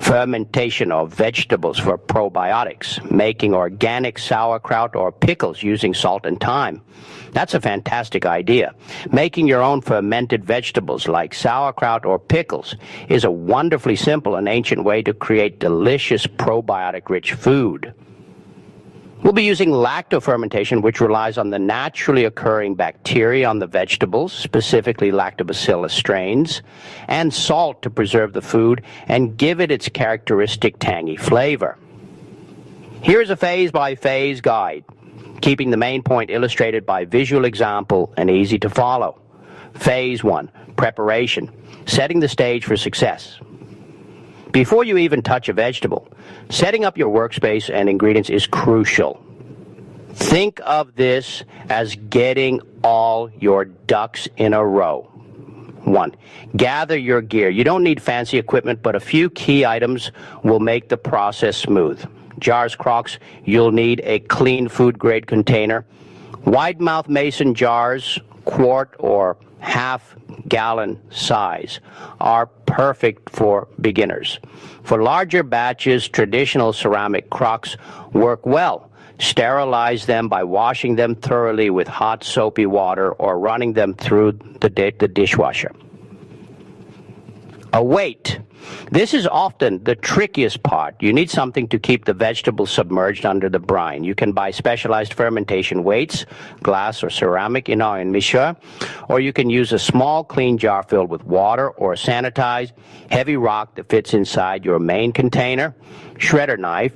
fermentation of vegetables for probiotics, making organic sauerkraut or pickles using salt and thyme. That's a fantastic idea. Making your own fermented vegetables like sauerkraut or pickles is a wonderfully simple and ancient way to create delicious probiotic-rich food. We'll be using lacto-fermentation, which relies on the naturally occurring bacteria on the vegetables, specifically lactobacillus strains, and salt to preserve the food and give it its characteristic tangy flavor. Here's a phase-by-phase guide, keeping the main point illustrated by visual example and easy to follow. Phase 1, preparation, setting the stage for success. Before you even touch a vegetable, setting up your workspace and ingredients is crucial. Think of this as getting all your ducks in a row. 1. Gather your gear. You don't need fancy equipment, but a few key items will make the process smooth. Jars, crocks, you'll need a clean food-grade container. Wide-mouth mason jars, quart or half-gallon size, are perfect for beginners. For larger batches, traditional ceramic crocks work well. Sterilize them by washing them thoroughly with hot soapy water or running them through the dishwasher. A weight. This is often the trickiest part. You need something to keep the vegetables submerged under the brine. You can buy specialized fermentation weights, glass or ceramic in our mixture, or you can use a small clean jar filled with water or a sanitized heavy rock that fits inside your main container. Shredder knife.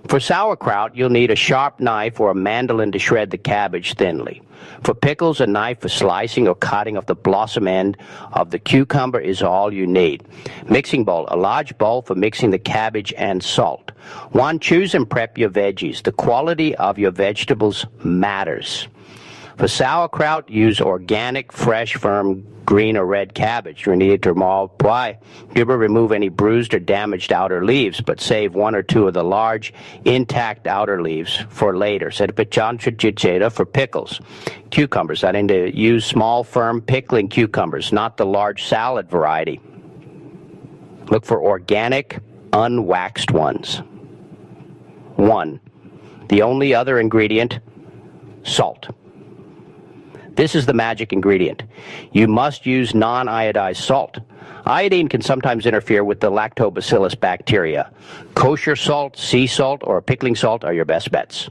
For sauerkraut, you'll need a sharp knife or a mandolin to shred the cabbage thinly. For pickles, a knife for slicing or cutting off the blossom end of the cucumber is all you need. Mixing bowl, a large bowl for mixing the cabbage and salt. 1. Choose and prep your veggies. The quality of your vegetables matters. For sauerkraut, use organic, fresh, firm, green or red cabbage. You need to remove any bruised or damaged outer leaves, but save 1 or 2 of the large, intact outer leaves for later. For pickles. Cucumbers. I need to use small, firm, pickling cucumbers, not the large salad variety. Look for organic, unwaxed ones. 1. The only other ingredient, salt. This is the magic ingredient. You must use non-iodized salt. Iodine can sometimes interfere with the lactobacillus bacteria. Kosher salt, sea salt, or pickling salt are your best bets.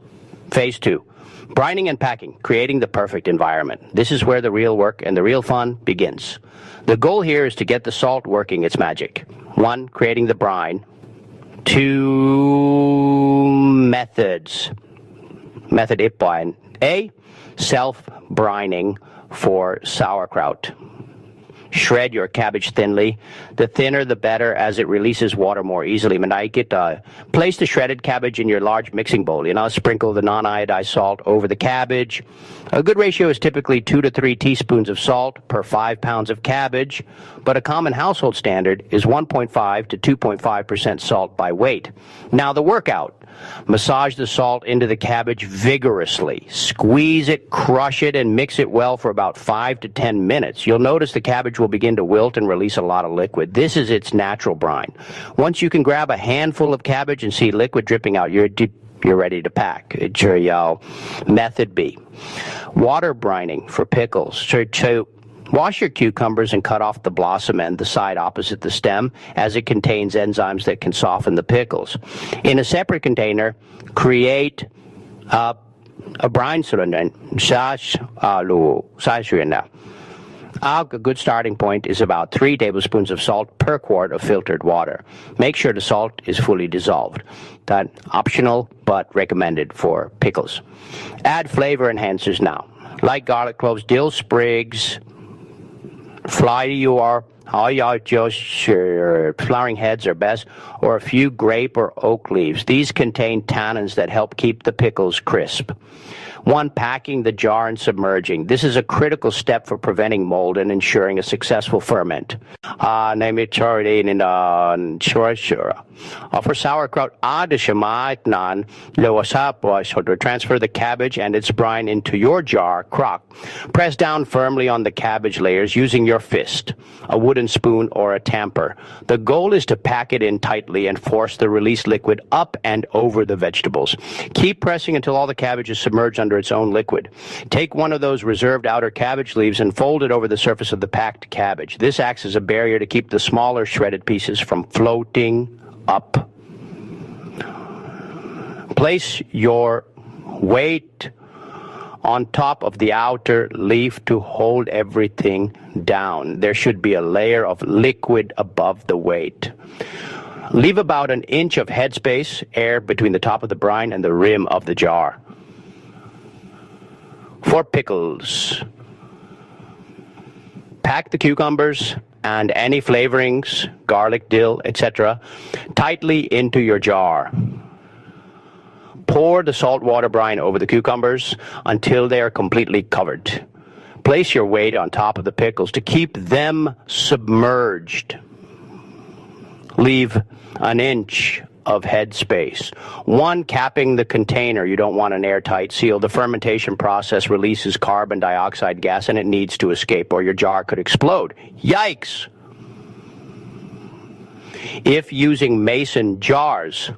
Phase 2, brining and packing, creating the perfect environment. This is where the real work and the real fun begins. The goal here is to get the salt working its magic. 1, creating the brine. 2, methods. Method ippain. A, self-brining for sauerkraut. Shred your cabbage thinly. The thinner the better, as it releases water more easily. Place the shredded cabbage in your large mixing bowl. Sprinkle the non-iodized salt over the cabbage. A good ratio is typically 2 to 3 teaspoons of salt per 5 pounds of cabbage, but a common household standard is 1.5 to 2.5% salt by weight. Now the workout. Massage the salt into the cabbage vigorously. Squeeze it, crush it, and mix it well for about 5 to 10 minutes. You'll notice the cabbage will begin to wilt and release a lot of liquid. This is its natural brine. Once you can grab a handful of cabbage and see liquid dripping out, you're ready to pack. Method B, water brining for pickles. Wash your cucumbers and cut off the blossom end, the side opposite the stem, as it contains enzymes that can soften the pickles. In a separate container, create a brine cylinder. A good starting point is about 3 tablespoons of salt per quart of filtered water. Make sure the salt is fully dissolved. That's optional, but recommended for pickles. Add flavor enhancers now, like garlic cloves, dill sprigs, flowering heads are best, or a few grape or oak leaves. These contain tannins that help keep the pickles crisp. 1. Packing the jar and submerging. This is a critical step for preventing mold and ensuring a successful ferment. For sauerkraut, transfer the cabbage and its brine into your jar, kraut. Press down firmly on the cabbage layers using your fist, a wooden spoon, or a tamper. The goal is to pack it in tightly and force the released liquid up and over the vegetables. Keep pressing until all the cabbage is submerged under its own liquid. Take one of those reserved outer cabbage leaves and fold it over the surface of the packed cabbage. This acts as a barrier to keep the smaller shredded pieces from floating up. Place your weight on top of the outer leaf to hold everything down. There should be a layer of liquid above the weight. Leave about an inch of headspace, air, between the top of the brine and the rim of the jar. For pickles, pack the cucumbers and any flavorings, garlic, dill, etc., tightly into your jar. Pour the salt water brine over the cucumbers until they are completely covered. Place your weight on top of the pickles to keep them submerged. Leave an inch of head space. 1. Capping the container. You don't want an airtight seal. The fermentation process releases carbon dioxide gas and it needs to escape or your jar could explode. Yikes! If using mason jars,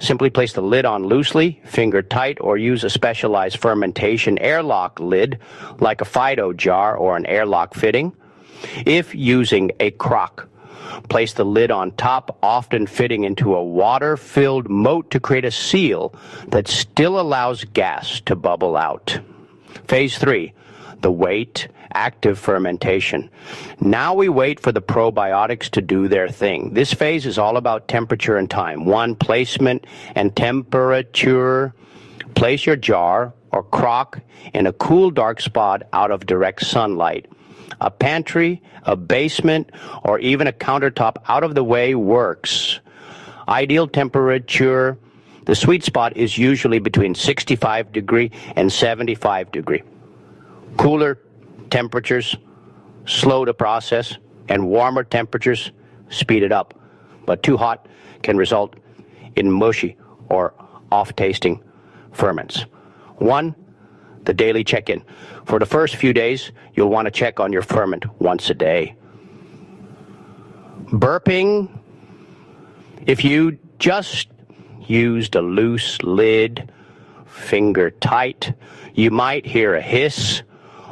simply place the lid on loosely, finger tight, or use a specialized fermentation airlock lid like a Fido jar or an airlock fitting. If using a crock, place the lid on top, often fitting into a water-filled moat to create a seal that still allows gas to bubble out. Phase 3, the wait, active fermentation. Now we wait for the probiotics to do their thing. This phase is all about temperature and time. 1. Placement and temperature. Place your jar or crock in a cool, dark spot out of direct sunlight. A pantry, a basement, or even a countertop out of the way works. Ideal temperature, the sweet spot is usually between 65 degree and 75 degree. Cooler temperatures slow to process, and warmer temperatures speed it up. But too hot can result in mushy or off-tasting ferments. 1. The daily check-in. For the first few days, you'll want to check on your ferment once a day. Burping. If you just used a loose lid, finger tight, you might hear a hiss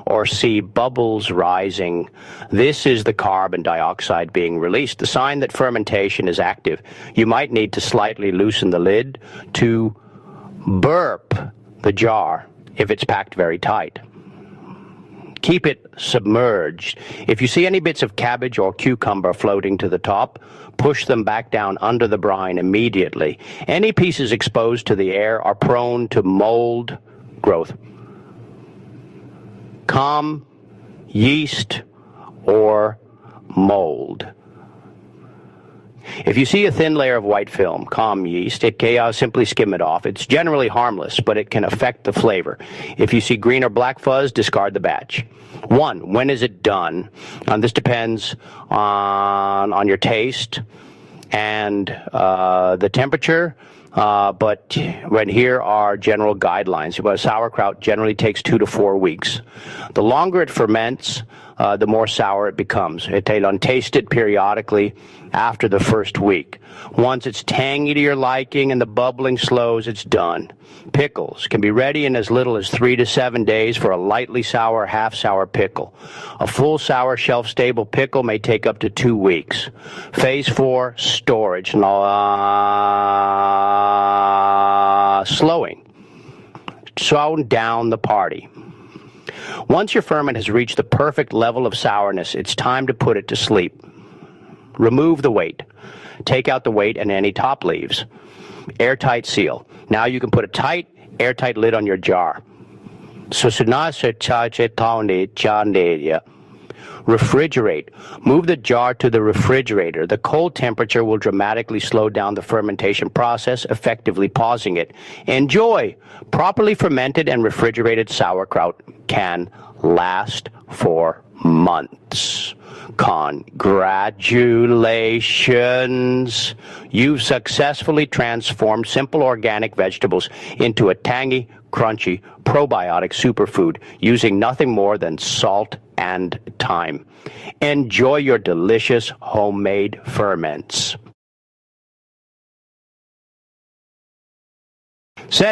or see bubbles rising. This is the carbon dioxide being released, the sign that fermentation is active. You might need to slightly loosen the lid to burp the jar if it's packed very tight. Keep it submerged. If you see any bits of cabbage or cucumber floating to the top, push them back down under the brine immediately. Any pieces exposed to the air are prone to mold growth. Calm, yeast, or mold. If you see a thin layer of white film, calm yeast, it can simply skim it off. It's generally harmless, but it can affect the flavor. If you see green or black fuzz, discard the batch. 1. When is it done? This depends on your taste and the temperature. But when here are general guidelines. Sauerkraut generally takes 2 to 4 weeks. The longer it ferments, the more sour it becomes. Taste it periodically after the first week. Once it's tangy to your liking and the bubbling slows, it's done. Pickles can be ready in as little as 3 to 7 days for a lightly sour, half-sour pickle. A full sour, shelf-stable pickle may take up to 2 weeks. Phase 4, storage. Slowing. Slow down the party. Once your ferment has reached the perfect level of sourness, it's time to put it to sleep. Remove the weight. Take out the weight and any top leaves. Airtight seal. Now you can put a tight, airtight lid on your jar. Refrigerate. Move the jar to the refrigerator. The cold temperature will dramatically slow down the fermentation process, effectively pausing it. Enjoy! Properly fermented and refrigerated sauerkraut can last for months. Congratulations! You've successfully transformed simple organic vegetables into a tangy, crunchy, probiotic superfood using nothing more than salt and thyme. Enjoy your delicious homemade ferments.